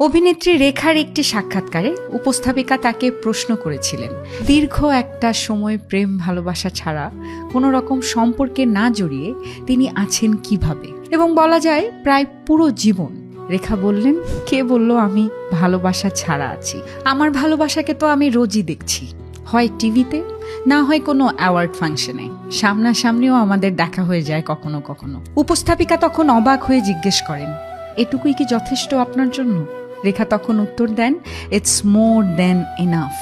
অভিনেত্রী রেখার একটি সাক্ষাৎকারে উপস্থাপিকা তাকে প্রশ্ন করেছিলেন, দীর্ঘ একটা সময় প্রেম ভালোবাসা ছাড়া কোনো রকম সম্পর্কে না জড়িয়ে তিনি আছেন কিভাবে, এবং বলা যায় প্রায় পুরো জীবন। রেখা বললেন, কে বলল আমি ভালোবাসা ছাড়া আছি? আমার ভালোবাসাকে তো আমি রোজই দেখছি, হয় টিভিতে, না হয় কোনো অ্যাওয়ার্ড ফাংশনে, সামনাসামনিও আমাদের দেখা হয়ে যায় কখনো কখনো। উপস্থাপিকা তখন অবাক হয়ে জিজ্ঞেস করেন, এটুকুই কি যথেষ্ট আপনার জন্য? রেখা তখন উত্তর দেন, ইটস মোর দেন এনাফ।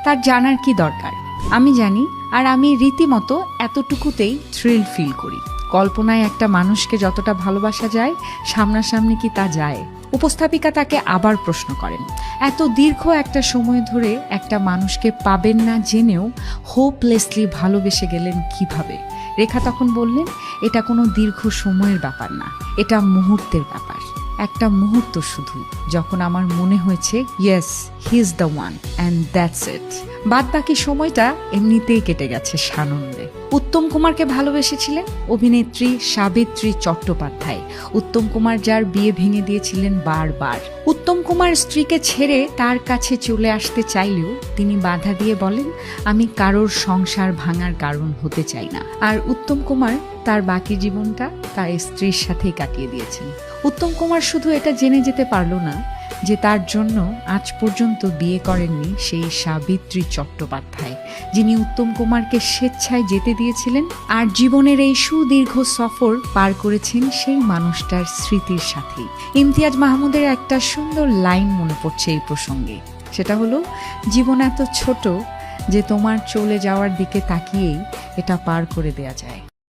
তার জানার কি দরকার? আমি জানি, আর আমি রীতিমতো এতটুকুতেই থ্রিল ফিল করি। কল্পনায় একটা মানুষকে যতটা ভালোবাসা যায়, সামনাসামনি কি তা যায়? উপস্থাপিকা তাকে আবার প্রশ্ন করেন, এত দীর্ঘ একটা সময় ধরে একটা মানুষকে পাবেন না জেনেও হোপলেসলি ভালোবেসে গেলেন কিভাবে? রেখা তখন বললেন, এটা কোনো দীর্ঘ সময়ের ব্যাপার না, এটা মুহূর্তের ব্যাপার। একটা মুহূর্ত শুধু, যখন আমার মনে হয়েছে yes he is the one and that's it. বাদ বাকি সময়টা এমনিতেই কেটে গেছে সানন্দে। উত্তম কুমারকে ভালোবেসেছিলেন অভিনেত্রী সাবিত্রী চট্টোপাধ্যায়। উত্তম কুমার যার বিয়ে ভেঙে দিয়েছিলেন বারবার। উত্তম কুমার স্ত্রীকে ছেড়ে তার কাছে চলে আসতে চাইলেও তিনি বাধা দিয়ে বলেন, আমি কারোর সংসার ভাঙার কারণ হতে চাই না। আর উত্তম কুমার তার বাকি জীবনটা তার স্ত্রীর সাথেই কাটিয়ে দিয়েছেন। উত্তম কুমার শুধু এটা জেনে যেতে পারল না যে তার জন্য আজ পর্যন্ত বিয়ে করেননি সেই সাবিত্রী চট্টোপাধ্যায়, যিনি উত্তম কুমারকে স্বেচ্ছায় যেতে দিয়েছিলেন, আর জীবনের এই সুদীর্ঘ সফর পার করেছেন সেই মানুষটার স্মৃতির সাথেই। ইমতিয়াজ মাহমুদের একটা সুন্দর লাইন মনে পড়ছে এই প্রসঙ্গে, সেটা হলো, জীবন এত ছোট যে তোমার চলে যাওয়ার দিকে তাকিয়েই এটা পার করে দেয়া যায়।